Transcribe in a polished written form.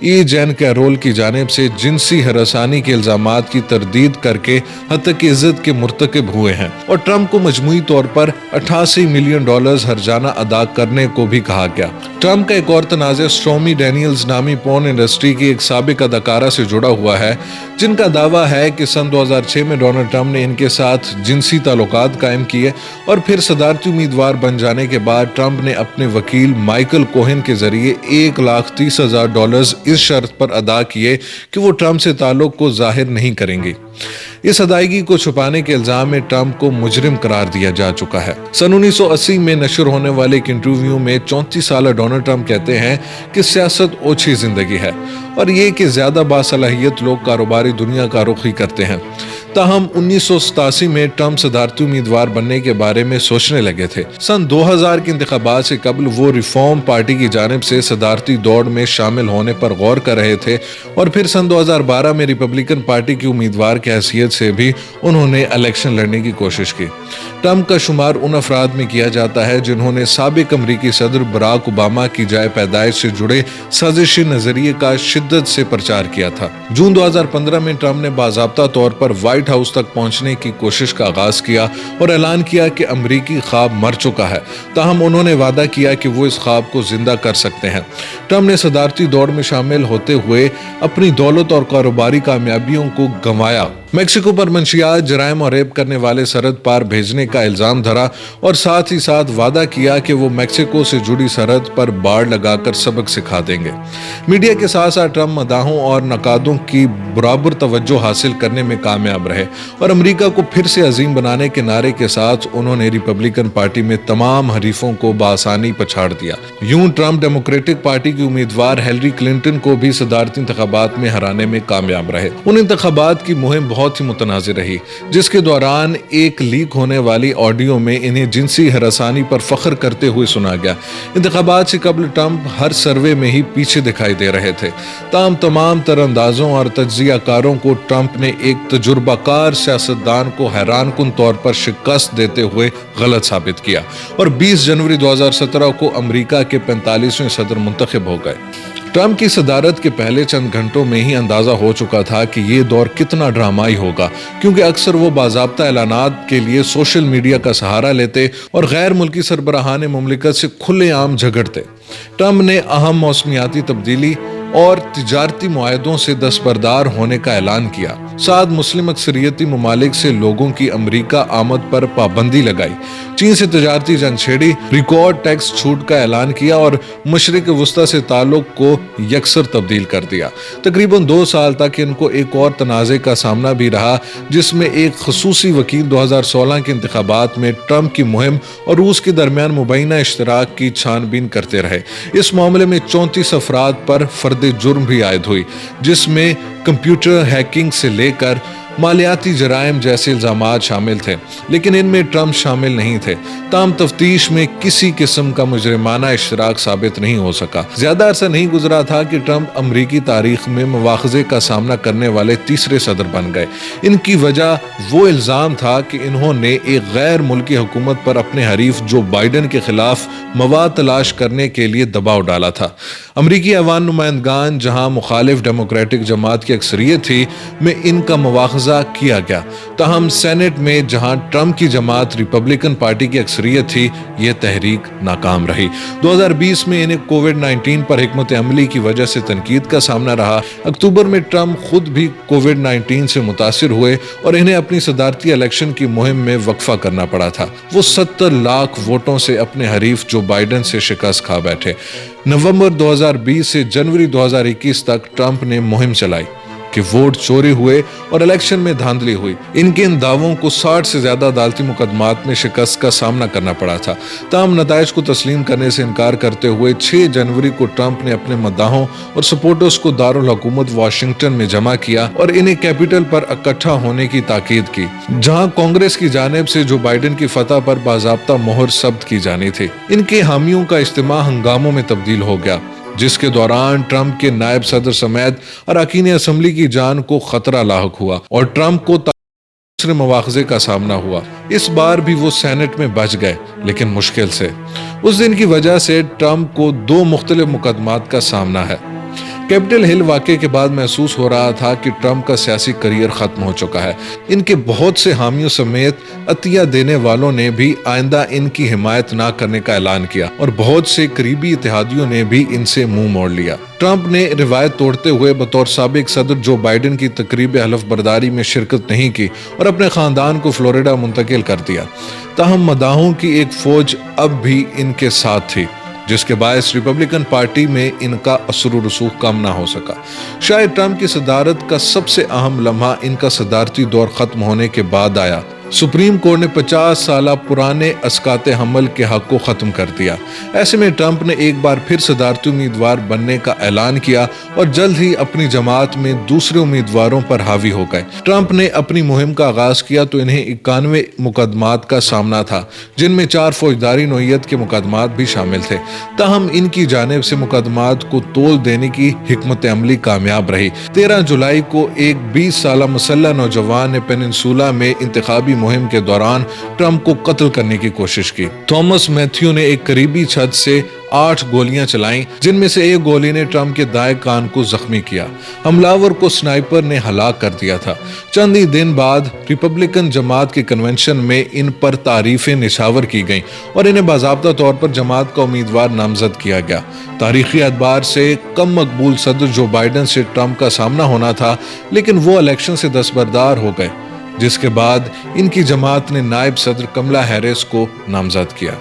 ای Jain Carol کی جانب سے جنسی ہراسانی کے الزامات کی تردید کر کے حتیٰ کہ عزت کے مرتکب ہوئے ہیں، اور ٹرمپ کو مجموعی طور پر $88 ملین ہرجانہ ادا کرنے کو بھی کہا گیا۔ ٹرمپ کا ایک اور تنازع سٹورمی ڈینیلز نامی پورن انڈسٹری کی ایک سابق اداکارہ سے جڑا ہوا ہے، جن کا دعویٰ ہے کہ سن 2006 میں ڈونلڈ ٹرمپ نے ان کے ساتھ جنسی تعلقات قائم کیے، اور پھر صدارتی امیدوار بن جانے کے بعد ٹرمپ نے اپنے وکیل مائیکل کوہن کے ذریعے $130,000 اس شرط پر ادا کیے کہ وہ ٹرمپ سے تعلق کو ظاہر نہیں کریں گے۔ اس ادائیگی کو چھپانے کے الزام میں ٹرمپ کو مجرم قرار دیا جا چکا ہے۔ سن 1980 میں نشر ہونے والے ایک انٹرویو میں 34 سالہ ڈونلڈ ٹرمپ کہتے ہیں کہ سیاست اوچھی زندگی ہے، اور یہ کہ زیادہ باصلاحیت لوگ کاروباری دنیا کا رخ ہی کرتے ہیں۔ تاہم 1987 میں ٹرمپ صدارتی امیدوار بننے کے بارے میں سوچنے لگے تھے۔ سن 2000 کے انتخابات سے قبل وہ ریفارم پارٹی کی جانب سے صدارتی دوڑ میں شامل ہونے پر غور کر رہے تھے، اور پھر سن 2012 میں ریپبلکن پارٹی کی امیدوار کی حیثیت سے بھی انہوں نے الیکشن لڑنے کی کوشش کی۔ ٹرمپ کا شمار ان افراد میں کیا جاتا ہے جنہوں نے سابق امریکی صدر براک اوباما کی جائے پیدائش سے جڑے سازشی نظریے کا شدت سے پرچار کیا تھا۔ جون 2015 میں ٹرمپ نے باضابطہ طور پر وائٹ ہاؤس تک پہنچنے کی کوشش کا آغاز کیا اور اعلان کیا کہ امریکی خواب مر چکا ہے، تاہم انہوں نے وعدہ کیا کہ وہ اس خواب کو زندہ کر سکتے ہیں۔ ٹرمپ نے صدارتی دوڑ میں شامل ہوتے ہوئے اپنی دولت اور کاروباری کامیابیوں کو گنوایا، میکسیکو پر منشیات، جرائم اور ریپ کرنے والے سرحد پار بھیجنے کا الزام دھرا، اور ساتھ ہی ساتھ وعدہ کیا کہ وہ میکسیکو سے جڑی سرحد پر باڑ لگا کر سبق سکھا دیں گے۔ میڈیا کے ساتھ ساتھ ٹرمپ مداحوں اور نقادوں کی برابر توجہ حاصل کرنے میں کامیاب رہے، اور امریکہ کو پھر سے عظیم بنانے کے نعرے کے ساتھ انہوں نے ریپبلکن پارٹی میں تمام حریفوں کو بآسانی پچھاڑ دیا۔ یوں ٹرمپ ڈیموکریٹک پارٹی کی امیدوار ہیلری کلنٹن کو بھی صدارتی انتخابات میں ہرانے میں کامیاب رہے۔ ان انتخابات کی مہم بہت ہی متنازع رہی، جس کے دوران ایک لیک ہونے والی آڈیو میں انہیں جنسی ہراسانی پر فخر کرتے ہوئے سنا گیا۔ انتخابات سے قبل ٹرمپ ہر سروے میں ہی پیچھے دکھائی دے رہے تھے، تاہم تمام تر اندازوں اور تجزیہ کاروں کو ٹرمپ نے ایک تجربہ کار سیاستدان کو حیران کن طور پر شکست دیتے ہوئے غلط ثابت کیا، اور 20 جنوری 2017 کو امریکہ کے 45ویں صدر منتخب ہو گئے۔ ٹرمپ کی صدارت کے پہلے چند گھنٹوں میں ہی اندازہ ہو چکا تھا کہ یہ دور کتنا ڈرامائی ہوگا، کیونکہ اکثر وہ باضابطہ اعلانات کے لیے سوشل میڈیا کا سہارا لیتے اور غیر ملکی سربراہان مملکت سے کھلے عام جھگڑتے۔ ٹرمپ نے اہم موسمیاتی تبدیلی اور تجارتی معاہدوں سے دستبردار ہونے کا اعلان کیا، ساتھ مسلم اکثریتی ممالک سے لوگوں کی امریکہ آمد پر پابندی لگائی، چین سے تجارتی جنگ چھیڑی، ریکارڈ ٹیکس چھوٹ کا اعلان کیا اور مشرق وسطی سے تعلق کو یکسر تبدیل کر دیا۔ تقریباً 2 سال تک ان کو ایک اور تنازع کا سامنا بھی رہا، جس میں ایک خصوصی وکیل 2016 کے انتخابات میں ٹرمپ کی مہم اور روس کے درمیان مبینہ اشتراک کی چھان بین کرتے رہے۔ اس معاملے میں 34 افراد پر فرد جرم بھی عائد ہوئی، جس میں کمپیوٹر ہیکنگ سے لے کر مالیاتی جرائم جیسے الزامات شامل تھے، لیکن ان میں ٹرمپ شامل نہیں تھے۔ تاہم تفتیش میں کسی قسم کا مجرمانہ اشتراک ثابت نہیں ہو سکا۔ زیادہ عرصہ نہیں گزرا تھا کہ ٹرمپ امریکی تاریخ میں مواخذے کا سامنا کرنے والے تیسرے صدر بن گئے۔ ان کی وجہ وہ الزام تھا کہ انہوں نے ایک غیر ملکی حکومت پر اپنے حریف جو بائیڈن کے خلاف مواد تلاش کرنے کے لیے دباؤ ڈالا تھا۔ امریکی ایوان نمائندگان، جہاں مخالف ڈیموکریٹک جماعت کی اکثریت تھی، میں ان کا مواخذہ کیا گیا، تاہم سینٹ میں جہاں ٹرمپ کی جماعت ریپبلکن پارٹی کی اکثریت تھی، یہ تحریک ناکام رہی۔ 2020 میں انہیں کووڈ-19 پر حکمت عملی کی وجہ سے تنقید کا سامنا رہا۔ اکتوبر میں ٹرمپ خود بھی کووڈ-19 سے متاثر ہوئے اور انہیں اپنی صدارتی الیکشن کی مہم میں وقفہ کرنا پڑا تھا۔ وہ 70 لاکھ ووٹوں سے اپنے حریف جو بائیڈن سے شکست کھا بیٹھے۔ نومبر 2020 سے جنوری 2021 تک ٹرمپ نے مہم چلائی کہ ووٹ چوری ہوئے اور الیکشن میں دھاندلی ہوئی۔ ان کے ان دعووں کو 60 سے زیادہ عدالتی مقدمات میں شکست کا سامنا کرنا پڑا تھا۔ تاہم نتائج کو تسلیم کرنے سے انکار کرتے ہوئے 6 جنوری کو ٹرمپ نے اپنے مداحوں اور سپورٹرز کو دارالحکومت واشنگٹن میں جمع کیا اور انہیں کیپٹل پر اکٹھا ہونے کی تاکید کی، جہاں کانگریس کی جانب سے جو بائیڈن کی فتح پر باضابطہ مہر ثبت کی جانی تھی۔ ان کے حامیوں کا اجتماع ہنگاموں میں تبدیل ہو گیا، جس کے دوران ٹرمپ کے نائب صدر سمیت اراکین اسمبلی کی جان کو خطرہ لاحق ہوا اور ٹرمپ کو دوسرے مواخذے کا سامنا ہوا۔ اس بار بھی وہ سینٹ میں بچ گئے، لیکن مشکل سے۔ اس دن کی وجہ سے ٹرمپ کو 2 مختلف مقدمات کا سامنا ہے۔ کیپٹل ہل واقعے کے بعد محسوس ہو رہا تھا کہ ٹرمپ کا سیاسی کریئر ختم ہو چکا ہے۔ ان کے بہت سے حامیوں سمیت عطیہ دینے والوں نے بھی آئندہ ان کی حمایت نہ کرنے کا اعلان کیا، اور بہت سے قریبی اتحادیوں نے بھی ان سے منہ موڑ لیا۔ ٹرمپ نے روایت توڑتے ہوئے بطور سابق صدر جو بائیڈن کی تقریب حلف برداری میں شرکت نہیں کی اور اپنے خاندان کو فلوریڈا منتقل کر دیا۔ تاہم مداحوں کی ایک فوج اب بھی ان کے ساتھ تھی، جس کے باعث ریپبلکن پارٹی میں ان کا اثر و رسوخ کم نہ ہو سکا۔ شاید ٹرمپ کی صدارت کا سب سے اہم لمحہ ان کا صدارتی دور ختم ہونے کے بعد آیا۔ سپریم کورٹ نے 50 سالہ پرانے اسقاط حمل کے حق کو ختم کر دیا۔ ایسے میں ٹرمپ نے ایک بار پھر صدارتی امیدوار بننے کا اعلان کیا اور جلد ہی اپنی جماعت میں دوسرے امیدواروں پر حاوی ہو گئے۔ ٹرمپ نے اپنی مہم کا آغاز کیا تو انہیں 91 مقدمات کا سامنا تھا، جن میں 4 فوجداری نوعیت کے مقدمات بھی شامل تھے۔ تاہم ان کی جانب سے مقدمات کو تول دینے کی حکمت عملی کامیاب رہی۔ 13 جولائی کو ایک 20 سالہ مسلح نوجوان نے پیننسولا میں انتخابی مہم کے دوران ٹرمپ کو قتل کرنے کی کوشش کی۔ تھامس میتھیو نے ایک قریبی چھت سے 8 گولیاں چلائیں، جن میں سے ایک گولی نے ٹرمپ کے دائیں کان کو زخمی کیا۔ حملہ کو سنائپر نے ہلاک کر دیا تھا۔ چند ہی دن بعد ریپبلکن جماعت کے کنونشن میں ان پر تعریفیں نشاور کی گئیں اور انہیں باضابطہ طور پر جماعت کا امیدوار نامزد کیا گیا۔ تاریخی اعتبار سے کم مقبول صدر جو بائیڈن سے ٹرمپ کا سامنا ہونا تھا، لیکن وہ الیکشن سے دستبردار ہو گئے، جس کے بعد ان کی جماعت نے نائب صدر کملا ہیرس کو نامزد کیا۔